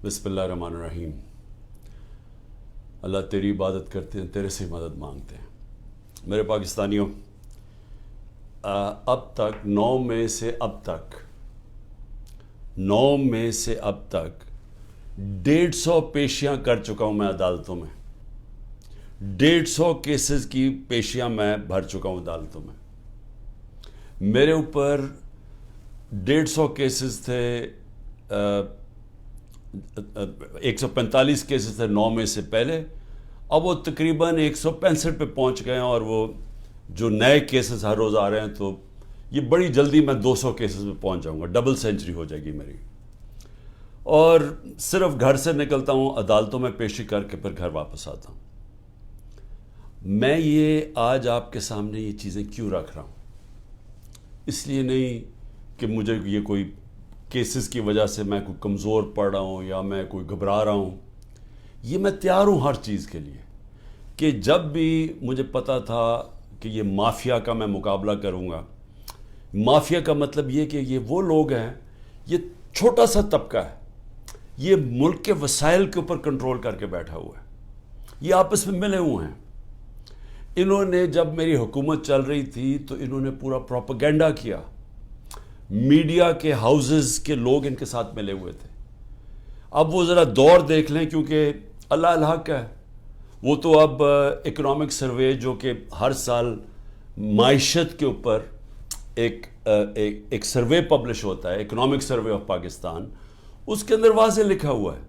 بسم اللہ الرحمن الرحیم۔ اللہ تیری عبادت کرتے ہیں، تیرے سے مدد مانگتے ہیں۔ میرے پاکستانیوں، اب تک 9 مئی سے اب تک 150 پیشیاں کر چکا ہوں میں عدالتوں میں۔ 150 کیسز کی پیشیاں میں بھر چکا ہوں عدالتوں میں۔ میرے اوپر 150 کیسز تھے، 145 کیسز تھے 9 مئی سے پہلے، اب وہ تقریباً 165 پہ پہنچ گئے ہیں، اور وہ جو نئے کیسز ہر روز آ رہے ہیں، تو یہ بڑی جلدی میں 200 کیسز میں پہنچ جاؤں گا، ڈبل سینچری ہو جائے گی میری۔ اور صرف گھر سے نکلتا ہوں، عدالتوں میں پیشی کر کے پھر گھر واپس آتا ہوں۔ میں یہ آج آپ کے سامنے یہ چیزیں کیوں رکھ رہا ہوں؟ اس لیے نہیں کہ مجھے یہ کوئی کیسز کی وجہ سے میں کوئی کمزور پڑ رہا ہوں یا میں کوئی گھبرا رہا ہوں۔ یہ میں تیار ہوں ہر چیز کے لیے، کہ جب بھی مجھے پتا تھا کہ یہ مافیا کا میں مقابلہ کروں گا۔ مافیا کا مطلب یہ کہ یہ وہ لوگ ہیں، یہ چھوٹا سا طبقہ ہے، یہ ملک کے وسائل کے اوپر کنٹرول کر کے بیٹھا ہوا ہے، یہ آپس میں ملے ہوئے ہیں۔ انہوں نے جب میری حکومت چل رہی تھی تو انہوں نے پورا پروپیگنڈا کیا، میڈیا کے ہاؤسز کے لوگ ان کے ساتھ ملے ہوئے تھے۔ اب وہ ذرا دور دیکھ لیں، کیونکہ اللہ الحق ہے، وہ تو اب اکنامک سروے جو کہ ہر سال معیشت کے اوپر ایک سروے پبلش ہوتا ہے، اکنامک سروے آف پاکستان، اس کے اندر واضح لکھا ہوا ہے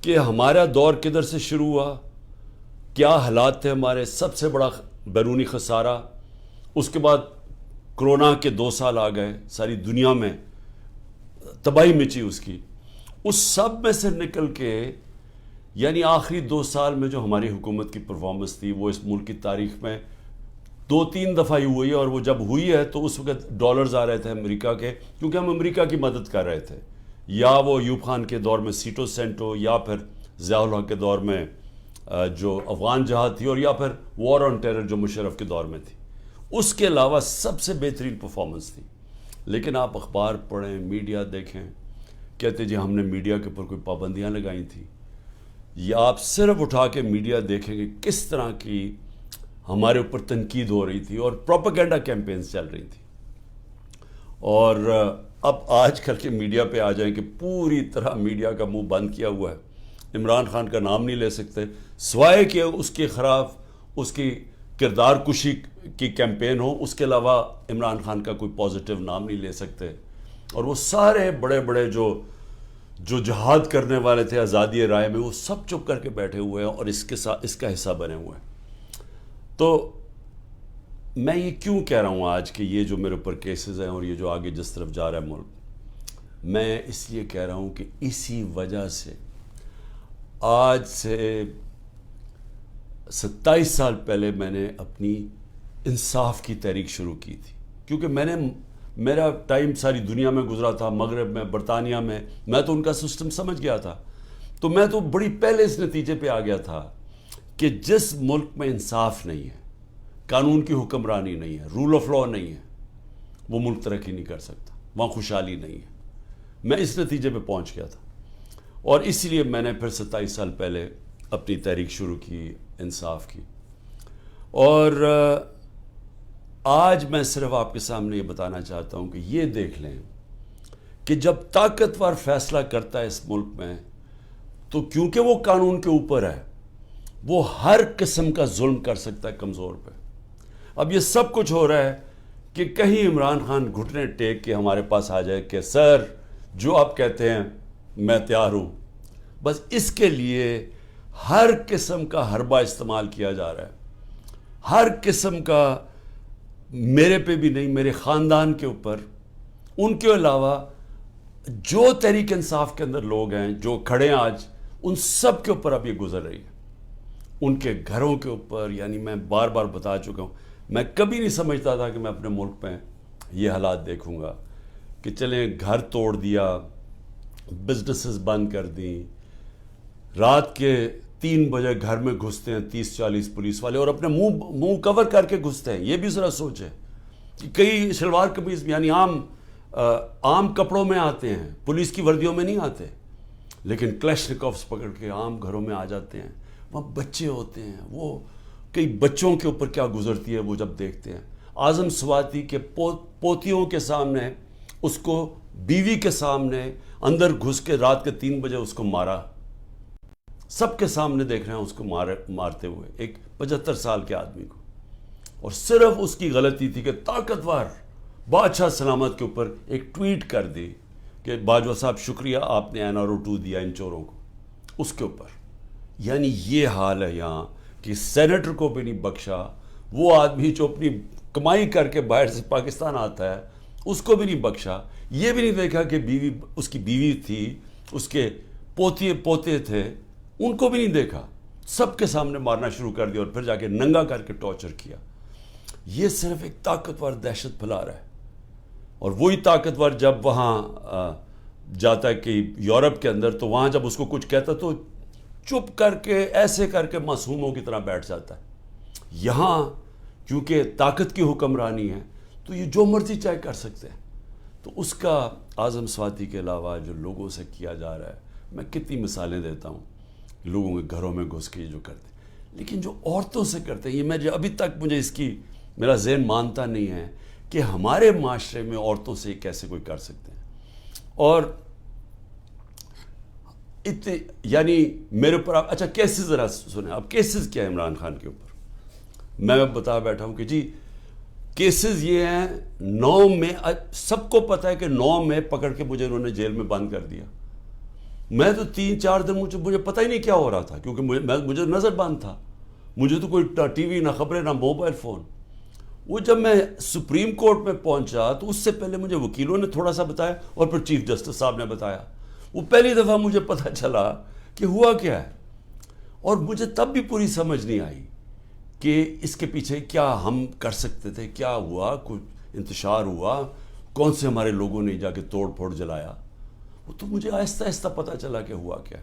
کہ ہمارا دور کدھر سے شروع ہوا، کیا حالات تھے ہمارے، سب سے بڑا بیرونی خسارہ، اس کے بعد کرونا کے 2 سال آ گئے، ساری دنیا میں تباہی مچی اس کی، اس سب میں سے نکل کے یعنی آخری 2 سال میں جو ہماری حکومت کی پرفارمنس تھی، وہ اس ملک کی تاریخ میں 2-3 دفعہ ہی ہوئی ہے، اور وہ جب ہوئی ہے تو اس وقت ڈالرز آ رہے تھے امریکہ کے، کیونکہ ہم امریکہ کی مدد کر رہے تھے، یا وہ ایوب خان کے دور میں سیٹو سینٹو، یا پھر ضیاء الحق کے دور میں جو افغان جہاد تھی، اور یا پھر وار آن ٹیرر جو مشرف کے دور میں تھی۔ اس کے علاوہ سب سے بہترین پرفارمنس تھی۔ لیکن آپ اخبار پڑھیں، میڈیا دیکھیں، کہتے جی ہم نے میڈیا کے اوپر کوئی پابندیاں لگائی تھیں، یا آپ صرف اٹھا کے میڈیا دیکھیں کہ کس طرح کی ہمارے اوپر تنقید ہو رہی تھی اور پروپیگنڈا کیمپینز چل رہی تھی۔ اور اب آج کل کے میڈیا پہ آ جائیں کہ پوری طرح میڈیا کا منہ بند کیا ہوا ہے، عمران خان کا نام نہیں لے سکتے، سوائے کہ اس کے خلاف اس کی کردار کشی کی کیمپین ہو، اس کے علاوہ عمران خان کا کوئی پازیٹیو نام نہیں لے سکتے۔ اور وہ سارے بڑے بڑے جو جہاد کرنے والے تھے آزادی رائے میں، وہ سب چپ کر کے بیٹھے ہوئے ہیں اور اس کا حصہ بنے ہوئے ہیں۔ تو میں یہ کیوں کہہ رہا ہوں آج کہ یہ جو میرے اوپر کیسز ہیں اور یہ جو آگے جس طرف جا رہا ہے ملک، میں اس لیے کہہ رہا ہوں کہ اسی وجہ سے آج سے 27 سال پہلے میں نے اپنی انصاف کی تحریک شروع کی تھی، کیونکہ میرا ٹائم ساری دنیا میں گزرا تھا، مغرب میں، برطانیہ میں تو ان کا سسٹم سمجھ گیا تھا، تو میں تو بڑی پہلے اس نتیجے پہ آ گیا تھا کہ جس ملک میں انصاف نہیں ہے، قانون کی حکمرانی نہیں ہے، رول آف لا نہیں ہے، وہ ملک ترقی نہیں کر سکتا، وہاں خوشحالی نہیں ہے۔ میں اس نتیجے پہ پہنچ گیا تھا، اور اسی لیے میں نے پھر 27 سال پہلے اپنی تحریک شروع کی انصاف کی۔ اور آج میں صرف آپ کے سامنے یہ بتانا چاہتا ہوں کہ یہ دیکھ لیں کہ جب طاقتور فیصلہ کرتا ہے اس ملک میں، تو کیونکہ وہ قانون کے اوپر ہے، وہ ہر قسم کا ظلم کر سکتا ہے کمزور پہ۔ اب یہ سب کچھ ہو رہا ہے کہ کہیں عمران خان گھٹنے ٹیک کے ہمارے پاس آ جائے کہ سر جو آپ کہتے ہیں میں تیار ہوں، بس اس کے لیے ہر قسم کا حربہ استعمال کیا جا رہا ہے، ہر قسم کا، میرے پہ بھی نہیں، میرے خاندان کے اوپر، ان کے علاوہ جو تحریک انصاف کے اندر لوگ ہیں جو کھڑے ہیں آج، ان سب کے اوپر اب یہ گزر رہی ہے، ان کے گھروں کے اوپر۔ یعنی میں بار بار بتا چکا ہوں، میں کبھی نہیں سمجھتا تھا کہ میں اپنے ملک میں یہ حالات دیکھوں گا کہ چلیں گھر توڑ دیا، بزنسز بند کر دیں، رات کے 3 بجے گھر میں گھستے ہیں 30-40 پولیس والے، اور اپنے منہ کور کر کے گھستے ہیں۔ یہ بھی ذرا سوچیں کہ کئی شلوار قمیض یعنی عام کپڑوں میں آتے ہیں، پولیس کی وردیوں میں نہیں آتے، لیکن کلیشنکوفس پکڑ کے عام گھروں میں آ جاتے ہیں، وہاں بچے ہوتے ہیں، وہ کئی بچوں کے اوپر کیا گزرتی ہے وہ جب دیکھتے ہیں. اعظم سواتی کے پوتیوں کے سامنے اس کو، بیوی کے سامنے اندر گھس کے رات کے 3 بجے اس کو مارا، سب کے سامنے دیکھ رہے ہیں اس کو مارتے ہوئے، ایک 75 سال کے آدمی کو. اور صرف اس کی غلطی تھی کہ طاقتور بادشاہ سلامت کے اوپر ایک ٹویٹ کر دی کہ باجوہ صاحب شکریہ آپ نے NRO2 دیا ان چوروں کو، اس کے اوپر. یعنی یہ حال ہے یہاں کہ سینیٹر کو بھی نہیں بخشا، وہ آدمی جو اپنی کمائی کر کے باہر سے پاکستان آتا ہے اس کو بھی نہیں بخشا. یہ بھی نہیں دیکھا کہ بیوی، اس کی بیوی تھی، اس کے پوتے تھے، ان کو بھی نہیں دیکھا، سب کے سامنے مارنا شروع کر دیا اور پھر جا کے ننگا کر کے ٹارچر کیا. یہ صرف ایک طاقتور دہشت پھیلا رہا ہے. اور وہی طاقتور جب وہاں جاتا ہے کہ یورپ کے اندر، تو وہاں جب اس کو کچھ کہتا تو چپ کر کے ایسے کر کے معصوموں کی طرح بیٹھ جاتا ہے. یہاں کیونکہ طاقت کی حکمرانی ہے تو یہ جو مرضی چاہے کر سکتے ہیں. تو اس کا اعظم سواتی کے علاوہ جو لوگوں سے کیا جا رہا ہے، میں کتنی مثالیں دیتا ہوں لوگوں کے گھروں میں گھس کے جو کرتے ہیں. لیکن جو عورتوں سے کرتے ہیں، یہ میں ابھی تک مجھے اس کی میرا ذہن مانتا نہیں ہے کہ ہمارے معاشرے میں عورتوں سے کیسے کوئی کر سکتے ہیں. اور یعنی میرے اوپر آپ اچھا کیسز ذرا سنیں، اب کیسز کیا ہے عمران خان کے اوپر؟ میں بتا بیٹھا ہوں کہ جی کیسز یہ ہیں، 9 میں سب کو پتہ ہے کہ 9 میں پکڑ کے مجھے انہوں نے جیل میں بند کر دیا. میں تو 3-4 دن مجھے پتہ ہی نہیں کیا ہو رہا تھا، کیونکہ مجھے نظر بند تھا، مجھے تو کوئی ٹی وی، نہ خبریں، نہ موبائل فون. وہ جب میں سپریم کورٹ میں پہنچا تو اس سے پہلے مجھے وکیلوں نے تھوڑا سا بتایا اور پھر چیف جسٹس صاحب نے بتایا. وہ پہلی دفعہ مجھے پتہ چلا کہ ہوا کیا ہے. اور مجھے تب بھی پوری سمجھ نہیں آئی کہ اس کے پیچھے کیا ہم کر سکتے تھے، کیا ہوا، کچھ انتشار ہوا، کون سے ہمارے لوگوں نے جا کے توڑ پھوڑ جلایا. وہ تو مجھے آہستہ آہستہ پتہ چلا کہ ہوا کیا.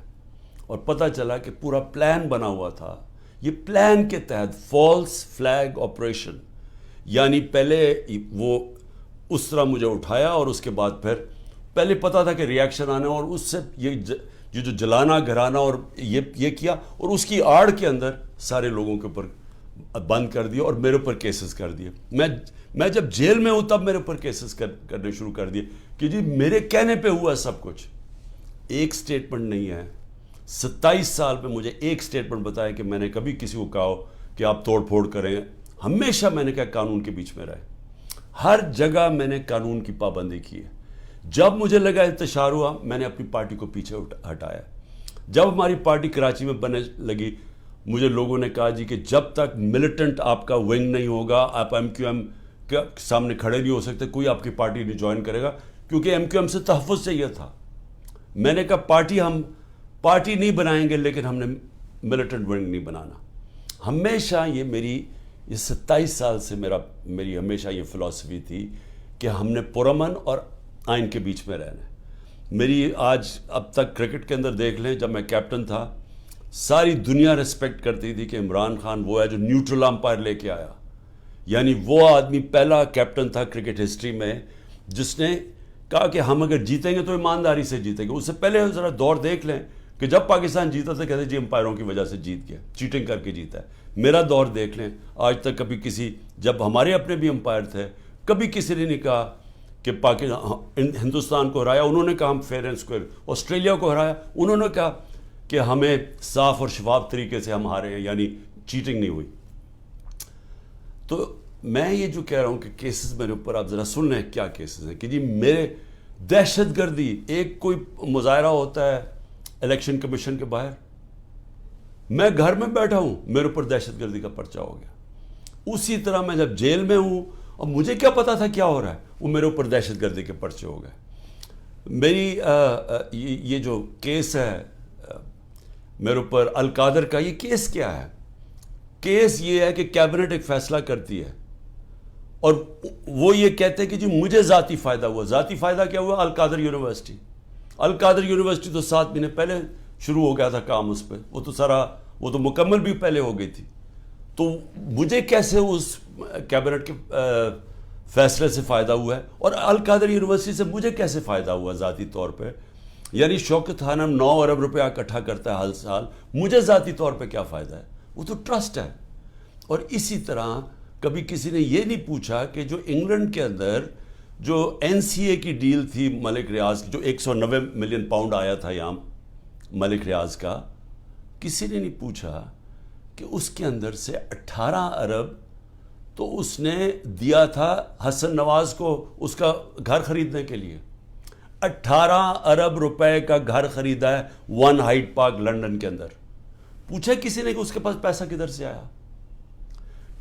اور پتہ چلا کہ پورا پلان بنا ہوا تھا. یہ پلان کے تحت فالس فلیگ آپریشن، یعنی پہلے وہ اس طرح مجھے اٹھایا اور اس کے بعد پھر پہلے پتا تھا کہ ریاکشن آنا، اور اس سے یہ جو جلانا گھرانا اور یہ کیا، اور اس کی آڑ کے اندر سارے لوگوں کے اوپر بند کر دیا اور میرے اوپر کیسز کر دیے. میں جب جیل میں ہوں تب میرے اوپر کیسز کرنے شروع کر دیے کہ جی میرے کہنے پہ ہوا سب کچھ. ایک سٹیٹمنٹ نہیں ہے. 27 سال میں مجھے ایک سٹیٹمنٹ بتایا کہ میں نے کبھی کسی کو کہا ہو کہ آپ توڑ پھوڑ کریں. ہمیشہ میں نے کہا قانون کے بیچ میں رہے. ہر جگہ میں نے قانون کی پابندی کی ہے. جب مجھے لگا انتشار ہوا، میں نے اپنی پارٹی کو پیچھے ہٹایا. جب ہماری پارٹی کراچی میں بننے لگی، مجھے لوگوں نے کہا جی کہ جب تک ملیٹنٹ آپ کا ونگ نہیں ہوگا، آپ MQM کے سامنے کھڑے نہیں ہو سکتے، کوئی آپ کی پارٹی نہیں جوائن کرے گا، کیونکہ MQM سے تحفظ چاہیے تھا. میں نے کہا ہم پارٹی نہیں بنائیں گے، لیکن ہم نے ملیٹنٹ ونگ نہیں بنانا. ہمیشہ یہ 27 سال سے میری ہمیشہ یہ فلسفی تھی کہ ہم نے پرامن اور آئین کے بیچ میں رہنا ہے. میری آج اب تک کرکٹ کے اندر دیکھ لیں، جب میں کیپٹن تھا ساری دنیا ریسپیکٹ کرتی تھی کہ عمران خان وہ ہے جو نیوٹرل امپائر لے کے آیا. یعنی وہ آدمی پہلا کیپٹن تھا کرکٹ ہسٹری میں جس نے کہا کہ ہم اگر جیتیں گے تو ایمانداری سے جیتیں گے. اس سے پہلے ذرا دور دیکھ لیں کہ جب پاکستان جیتا تھا کہتے جی امپائروں کی وجہ سے جیت گیا، چیٹنگ کر کے جیتا ہے. میرا دور دیکھ لیں، آج تک کبھی جب ہمارے اپنے بھی امپائر تھے، کبھی کسی نے نہیں کہا کہ ہندوستان کو ہرایا انہوں نے کہا ہم فیئر اینڈ اسکوئر. آسٹریلیا کو ہرایا انہوں نے کہا کہ ہمیں صاف اور شفاف طریقے سے ہم ہارے ہیں، یعنی چیٹنگ نہیں ہوئی. تو میں یہ جو کہہ رہا ہوں کہ کیسز میرے اوپر آپ ذرا سن لیں کیا کیسز ہیں کہ جی میرے دہشت گردی، ایک کوئی مظاہرہ ہوتا ہے الیکشن کمیشن کے باہر، میں گھر میں بیٹھا ہوں میرے اوپر دہشت گردی کا پرچہ ہو گیا. اسی طرح میں جب جیل میں ہوں اور مجھے کیا پتا تھا کیا ہو رہا ہے، وہ میرے اوپر دہشت گردی کے پرچے ہو گئے. میری یہ جو کیس ہے میرے اوپر القادر کا، یہ کیس کیا ہے؟ کیس یہ ہے کہ کیبنٹ ایک فیصلہ کرتی ہے اور وہ یہ کہتے ہیں کہ جی مجھے ذاتی فائدہ ہوا. ذاتی فائدہ کیا ہوا؟ القادر یونیورسٹی. القادر یونیورسٹی تو 7 مہینے پہلے شروع ہو گیا تھا کام اس پہ، وہ تو مکمل بھی پہلے ہو گئی تھی. تو مجھے کیسے اس کیبنٹ کے فیصلے سے فائدہ ہوا ہے، اور القادر یونیورسٹی سے مجھے کیسے فائدہ ہوا ذاتی طور پہ؟ یعنی شوکت خانم 9 ارب روپیہ اکٹھا کرتا ہے ہر سال، مجھے ذاتی طور پہ کیا فائدہ ہے؟ وہ تو ٹرسٹ ہے۔ اور اسی طرح کبھی کسی نے یہ نہیں پوچھا کہ جو انگلینڈ کے اندر جو این سی اے کی ڈیل تھی ملک ریاض کی، جو 190 ملین پاؤنڈ آیا تھا یہاں ملک ریاض کا، کسی نے نہیں پوچھا کہ اس کے اندر سے 18 ارب تو اس نے دیا تھا حسن نواز کو اس کا گھر خریدنے کے لیے۔ 18 ارب روپے کا گھر خریدا ہے ون ہائیڈ پارک لنڈن کے اندر۔ پوچھا کسی نے کہ اس کے پاس پیسہ کدھر سے آیا؟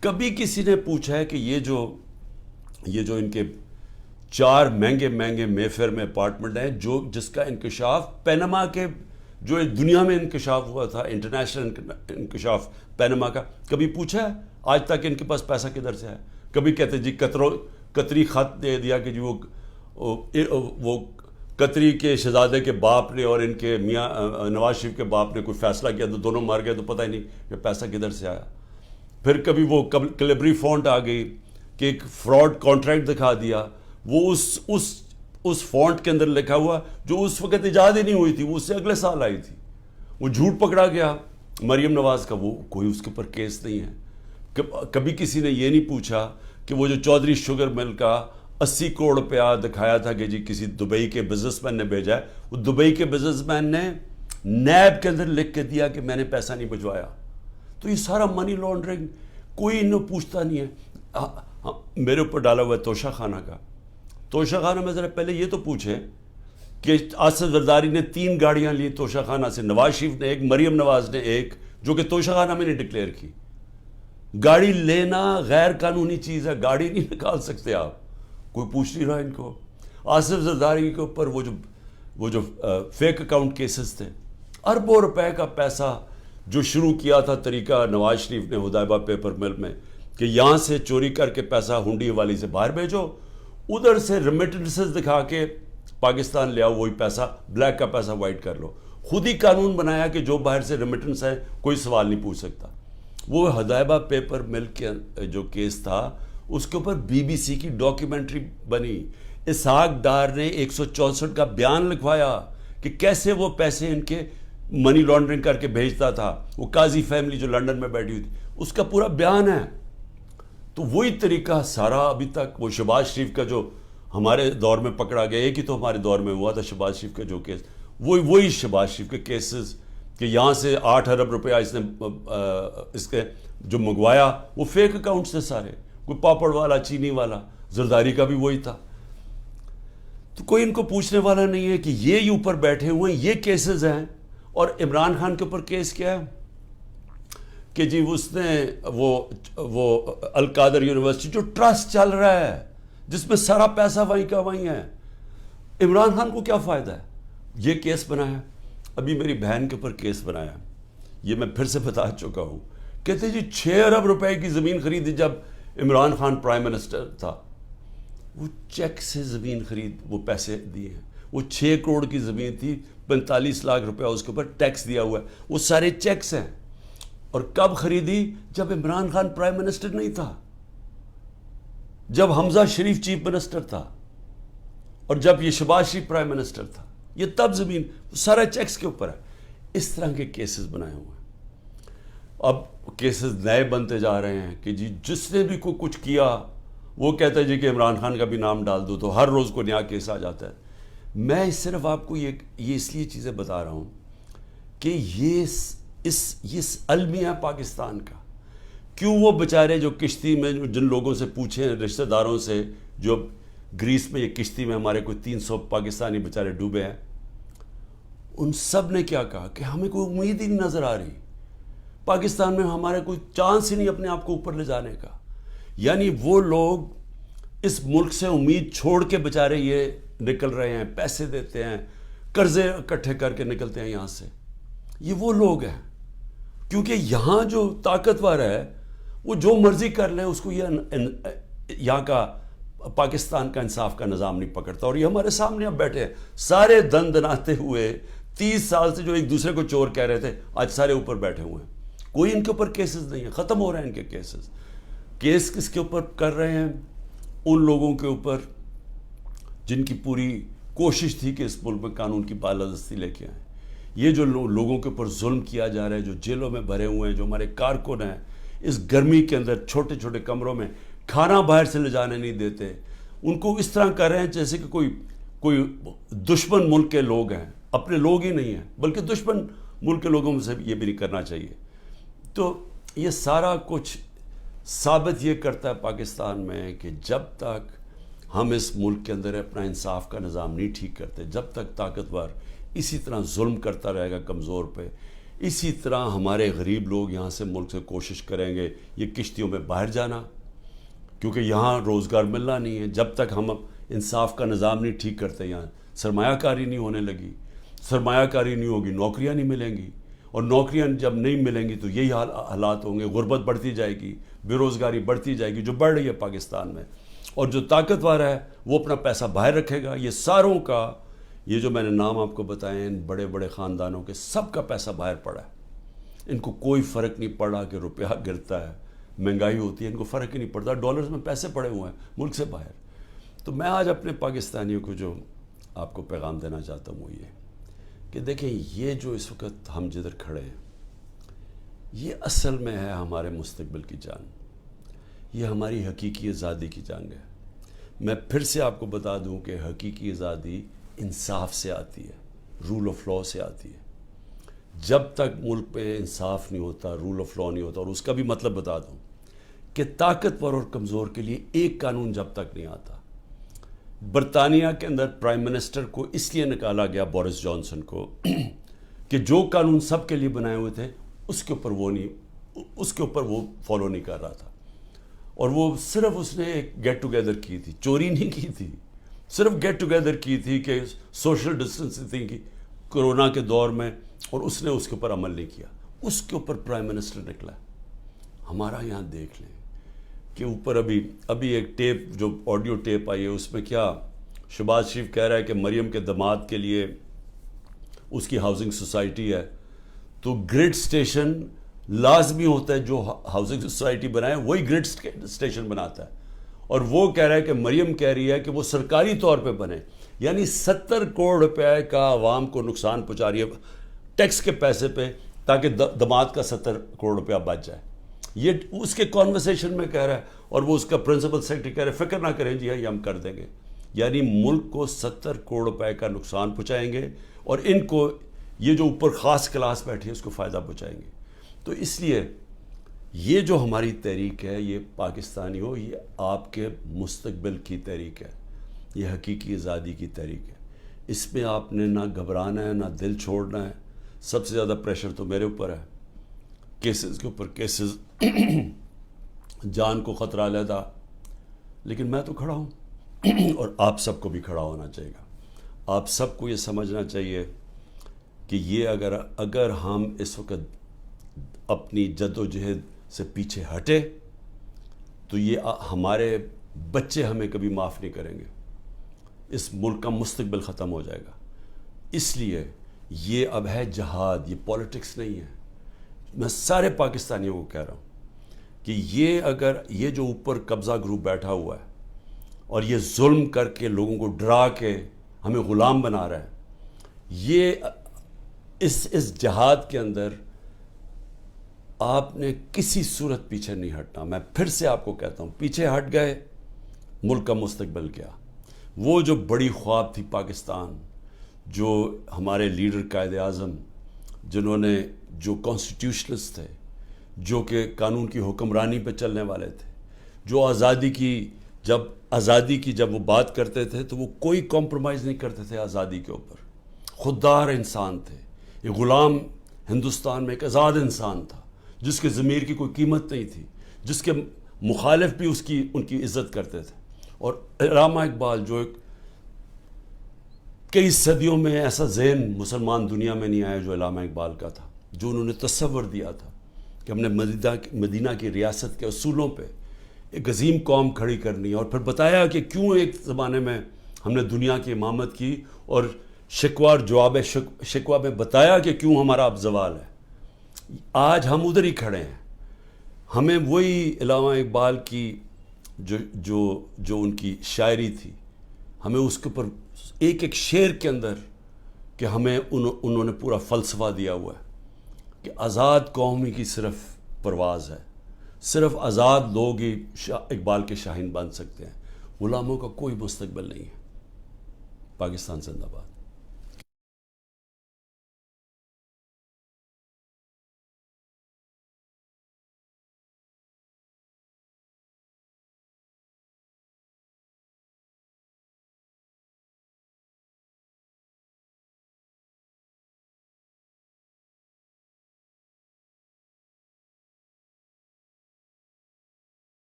کبھی کسی نے پوچھا ہے کہ یہ جو ان کے 4 مہنگے مے فیئر میں اپارٹمنٹ ہیں جس کا انکشاف پینما کے جو دنیا میں انکشاف ہوا تھا، انٹرنیشنل انکشاف پینما کا، کبھی پوچھا ہے آج تک ان کے پاس پیسہ کدھر سے ہے؟ کبھی کہتے جی قطری خط دے دیا کہ جی وہ قطری کے شہزادے کے باپ نے اور ان کے میاں نواز شریف کے باپ نے کوئی فیصلہ کیا تو دونوں مر گئے، تو پتہ ہی نہیں کہ پیسہ کدھر سے آیا۔ پھر کبھی وہ کلیبری فونٹ آ گئی کہ ایک فراڈ کانٹریکٹ دکھا دیا، وہ اس فونٹ کے اندر لکھا ہوا جو اس وقت ایجاد ہی نہیں ہوئی تھی، وہ اس سے اگلے سال آئی تھی، وہ جھوٹ پکڑا گیا مریم نواز کا، وہ کوئی اس کے اوپر کیس نہیں ہے۔ کبھی کسی نے یہ نہیں پوچھا کہ وہ جو چودھری شوگر مل کا 80 کروڑ روپیہ دکھایا تھا کہ جی کسی دبئی کے بزنس مین نے بھیجا ہے، وہ دبئی کے بزنس مین نے نیب کے اندر لکھ کے دیا کہ میں نے پیسہ نہیں بھجوایا۔ تو یہ سارا منی لانڈرنگ کوئی انہوں پوچھتا نہیں ہے۔ میرے اوپر ڈالا ہوا ہے توشہ خانہ کا۔ توشہ خانہ میں ذرا پہلے یہ تو پوچھیں کہ آصف زرداری نے 3 گاڑیاں لی توشہ خانہ سے، نواز شریف نے 1، مریم نواز نے 1، جو کہ توشہ خانہ میں نے ڈکلیئر کی۔ گاڑی لینا غیر قانونی چیز ہے، گاڑی نہیں نکال سکتے آپ، کوئی پوچھ نہیں رہا ان کو۔ آصف زرداری کے اوپر وہ جو فیک اکاؤنٹ کیسز تھے، اربوں روپے کا پیسہ جو شروع کیا تھا طریقہ نواز شریف نے حدیبہ پیپر مل میں کہ یہاں سے چوری کر کے پیسہ ہنڈی والی سے باہر بھیجو، ادھر سے ریمیٹنسز دکھا کے پاکستان لے آؤ، وہی پیسہ بلیک کا پیسہ وائٹ کر لو۔ خود ہی قانون بنایا کہ جو باہر سے ریمیٹنس ہے کوئی سوال نہیں پوچھ سکتا۔ وہ حدیبہ پیپر مل کے جو کیس تھا اس کے اوپر بی بی سی کی ڈاکیومنٹری بنی، اسحاق ڈار نے 164 کا بیان لکھوایا کہ کیسے وہ پیسے ان کے منی لانڈرنگ کر کے بھیجتا تھا۔ وہ قاضی فیملی جو لنڈن میں بیٹھی ہوئی تھی اس کا پورا بیان ہے۔ تو وہی طریقہ سارا ابھی تک، وہ شہباز شریف کا جو ہمارے دور میں پکڑا گیا، ایک ہی تو ہمارے دور میں ہوا تھا شہباز شریف کا جو کیس، وہی شہباز شریف کے کیسز کہ یہاں سے 8 ارب روپیہ اس کے جو منگوایا وہ فیک اکاؤنٹس تھے سارے، کوئی پاپڑ والا، چینی والا، زرداری کا بھی وہی تھا۔ تو کوئی ان کو پوچھنے والا نہیں ہے کہ یہ اوپر بیٹھے ہوئے ہیں، یہ کیسز ہیں۔ اور عمران خان کے اوپر کیس کیا ہے کہ جی اس نے وہ القادر یونیورسٹی جو ٹرسٹ چل رہا ہے جس میں سارا پیسہ وہیں کا وہیں ہے، عمران خان کو کیا فائدہ ہے؟ یہ کیس بنایا، ابھی میری بہن کے اوپر کیس بنایا، یہ میں پھر سے بتا چکا ہوں، کہتے جی 6 ارب روپے کی زمین خریدی جب عمران خان پرائم منسٹر تھا، وہ چیک سے زمین خرید وہ پیسے دیے ہیں، وہ 6 کروڑ کی زمین تھی، 45 لاکھ روپیہ اس کے اوپر ٹیکس دیا ہوا ہے، وہ سارے چیکس ہیں۔ اور کب خریدی؟ جب عمران خان پرائم منسٹر نہیں تھا، جب حمزہ شریف چیف منسٹر تھا، اور جب یہ شہباز شریف پرائم منسٹر تھا، یہ تب زمین سارا چیکس کے اوپر ہے۔ اس طرح کے کیسز بنائے ہوئے ہیں۔ اب کیسز نئے بنتے جا رہے ہیں کہ جی جس نے بھی کوئی کچھ کیا وہ کہتا ہے جی کہ عمران خان کا بھی نام ڈال دو، تو ہر روز کو نیا کیس آ جاتا ہے۔ میں صرف آپ کو یہ اس لیے چیزیں بتا رہا ہوں کہ یہ المیہ پاکستان کا، کیوں وہ بیچارے جو کشتی میں جن لوگوں سے پوچھیں رشتہ داروں سے جو گریس میں یہ کشتی میں ہمارے کوئی 300 پاکستانی بیچارے ڈوبے ہیں، ان سب نے کیا کہا کہ ہمیں کوئی امید ہی نہیں نظر آ رہی، پاکستان میں ہمارا کوئی چانس ہی نہیں اپنے آپ کو اوپر لے جانے کا۔ یعنی وہ لوگ اس ملک سے امید چھوڑ کے بیچارے یہ نکل رہے ہیں، پیسے دیتے ہیں، قرضے اکٹھے کر کے نکلتے ہیں یہاں سے۔ یہ وہ لوگ ہیں، کیونکہ یہاں جو طاقتور ہے وہ جو مرضی کر لے، اس کو یہاں کا پاکستان کا انصاف کا نظام نہیں پکڑتا۔ اور یہ ہمارے سامنے اب بیٹھے ہیں سارے دن دناتے ہوئے، 30 سال سے جو ایک دوسرے کو چور کہہ رہے تھے، آج سارے اوپر بیٹھے ہوئے ہیں، کوئی ان کے اوپر کیسز نہیں ہے، ختم ہو رہے ہیں ان کے کیسز۔ کیس کس کے اوپر کر رہے ہیں؟ ان لوگوں کے اوپر جن کی پوری کوشش تھی کہ اس ملک میں قانون کی بالادستی لے کے آئیں. یہ جو لوگوں کے اوپر ظلم کیا جا رہا ہے, جو جیلوں میں بھرے ہوئے ہیں, جو ہمارے کارکن ہیں, اس گرمی کے اندر چھوٹے چھوٹے کمروں میں کھانا باہر سے لے جانے نہیں دیتے, ان کو اس طرح کر رہے ہیں جیسے کہ کوئی دشمن ملک کے لوگ ہیں, اپنے لوگ ہی نہیں ہیں بلکہ دشمن ملک کے لوگوں سے یہ بھی نہیں کرنا چاہیے. تو یہ سارا کچھ ثابت یہ کرتا ہے پاکستان میں کہ جب تک ہم اس ملک کے اندر اپنا انصاف کا نظام نہیں ٹھیک کرتے, جب تک طاقتور اسی طرح ظلم کرتا رہے گا کمزور پہ, اسی طرح ہمارے غریب لوگ یہاں سے ملک سے کوشش کریں گے یہ کشتیوں میں باہر جانا, کیونکہ یہاں روزگار ملنا نہیں ہے. جب تک ہم انصاف کا نظام نہیں ٹھیک کرتے, یہاں سرمایہ کاری نہیں ہونے لگی, سرمایہ کاری نہیں ہوگی, نوکریاں نہیں ملیں گی, اور نوکریاں جب نہیں ملیں گی تو یہی حالات ہوں گے, غربت بڑھتی جائے گی, بے روزگاری بڑھتی جائے گی جو بڑھ رہی ہے پاکستان میں. اور جو طاقتور ہے وہ اپنا پیسہ باہر رکھے گا. یہ ساروں کا, یہ جو میں نے نام آپ کو بتائے ان بڑے بڑے خاندانوں کے, سب کا پیسہ باہر پڑا ہے. ان کو کوئی فرق نہیں پڑا کہ روپیہ گرتا ہے, مہنگائی ہوتی ہے, ان کو فرق ہی نہیں پڑتا, ڈالرز میں پیسے پڑے ہوئے ہیں ملک سے باہر. تو میں آج اپنے پاکستانیوں کو جو آپ کو پیغام دینا چاہتا ہوں وہ یہ کہ دیکھیں, یہ جو اس وقت ہم جدھر کھڑے ہیں یہ اصل میں ہے ہمارے مستقبل کی جنگ, یہ ہماری حقیقی آزادی کی جنگ ہے. میں پھر سے آپ کو بتا دوں کہ حقیقی آزادی انصاف سے آتی ہے, رول آف لاء سے آتی ہے. جب تک ملک پہ انصاف نہیں ہوتا, رول آف لاء نہیں ہوتا, اور اس کا بھی مطلب بتا دوں کہ طاقتور اور کمزور کے لیے ایک قانون جب تک نہیں آتا. برطانیہ کے اندر پرائم منسٹر کو اس لیے نکالا گیا, بورس جانسن کو, کہ جو قانون سب کے لیے بنائے ہوئے تھے اس کے اوپر وہ فالو نہیں کر رہا تھا. اور وہ صرف اس نے ایک گیٹ ٹوگیدر کی تھی, چوری نہیں کی تھی, صرف گیٹ ٹوگیدر کی تھی کہ سوشل ڈسٹنسنگ کی کرونا کے دور میں, اور اس نے اس کے اوپر عمل نہیں کیا. اس کے اوپر پرائم منسٹر نکلا. ہمارا یہاں دیکھ لیں کہ اوپر ابھی ایک ٹیپ, جو آڈیو ٹیپ آئی ہے, اس میں کیا شہباز شریف کہہ رہا ہے کہ مریم کے داماد کے لیے اس کی ہاؤسنگ سوسائٹی ہے, تو گریڈ سٹیشن لازمی ہوتا ہے, جو ہاؤسنگ سوسائٹی بنائے وہی گریڈ سٹیشن بناتا ہے. اور وہ کہہ رہا ہے کہ مریم کہہ رہی ہے کہ وہ سرکاری طور پہ بنے, یعنی 70 کروڑ روپے کا عوام کو نقصان پہنچا رہی ہے ٹیکس کے پیسے پہ, تاکہ داماد کا 70 کروڑ روپیہ بچ جائے. یہ اس کے کانورسیشن میں کہہ رہا ہے, اور وہ اس کا پرنسپل سیکرٹری کہہ رہے ہیں فکر نہ کریں جی, یہ ہم کر دیں گے. یعنی ملک کو 70 کروڑ روپے کا نقصان پہنچائیں گے, اور ان کو یہ جو اوپر خاص کلاس بیٹھی ہے اس کو فائدہ پہنچائیں گے. تو اس لیے یہ جو ہماری تحریک ہے, یہ پاکستانی ہو, یہ آپ کے مستقبل کی تحریک ہے, یہ حقیقی آزادی کی تحریک ہے. اس میں آپ نے نہ گھبرانا ہے, نہ دل چھوڑنا ہے. سب سے زیادہ پریشر تو میرے اوپر ہے, کیسز کے اوپر کیسز, جان کو خطرہ علیحدہ, لیکن میں تو کھڑا ہوں, اور آپ سب کو بھی کھڑا ہونا چاہیے گا. آپ سب کو یہ سمجھنا چاہیے کہ یہ اگر ہم اس وقت اپنی جد و جہد سے پیچھے ہٹے تو یہ ہمارے بچے ہمیں کبھی معاف نہیں کریں گے. اس ملک کا مستقبل ختم ہو جائے گا. اس لیے یہ اب ہے جہاد, یہ پولیٹکس نہیں ہے. میں سارے پاکستانیوں کو کہہ رہا ہوں کہ یہ جو اوپر قبضہ گروپ بیٹھا ہوا ہے اور یہ ظلم کر کے لوگوں کو ڈرا کے ہمیں غلام بنا رہا ہے, یہ اس جہاد کے اندر آپ نے کسی صورت پیچھے نہیں ہٹنا. میں پھر سے آپ کو کہتا ہوں, پیچھے ہٹ گئے ملک کا مستقبل کیا. وہ جو بڑی خواب تھی پاکستان, جو ہمارے لیڈر قائد اعظم, جنہوں نے, جو کانسٹیٹیوشنلسٹ تھے, جو کہ قانون کی حکمرانی پہ چلنے والے تھے, جو آزادی کی جب وہ بات کرتے تھے تو وہ کوئی کمپرومائز نہیں کرتے تھے آزادی کے اوپر. خوددار انسان تھے. یہ غلام ہندوستان میں ایک آزاد انسان تھا جس کے ضمیر کی کوئی قیمت نہیں تھی, جس کے مخالف بھی ان کی عزت کرتے تھے. اور علامہ اقبال, جو کئی صدیوں میں ایسا ذہن مسلمان دنیا میں نہیں آیا جو علامہ اقبال کا تھا, جو انہوں نے تصور دیا تھا کہ ہم نے مدینہ کی ریاست کے اصولوں پہ ایک عظیم قوم کھڑی کرنی ہے, اور پھر بتایا کہ کیوں ایک زمانے میں ہم نے دنیا کی امامت کی, اور شکوہ اور جواب شکوہ میں بتایا کہ کیوں ہمارا اب زوال ہے. آج ہم ادھر ہی کھڑے ہیں. ہمیں وہی علامہ اقبال کی جو ان کی شاعری تھی, ہمیں اس کے اوپر ایک ایک شعر کے اندر کہ ہمیں انہوں نے پورا فلسفہ دیا ہوا ہے کہ آزاد قومی کی صرف پرواز ہے، صرف آزاد لوگ ہی اقبال کے شاہین بن سکتے ہیں، غلاموں کا کوئی مستقبل نہیں ہے۔ پاکستان زندہ باد۔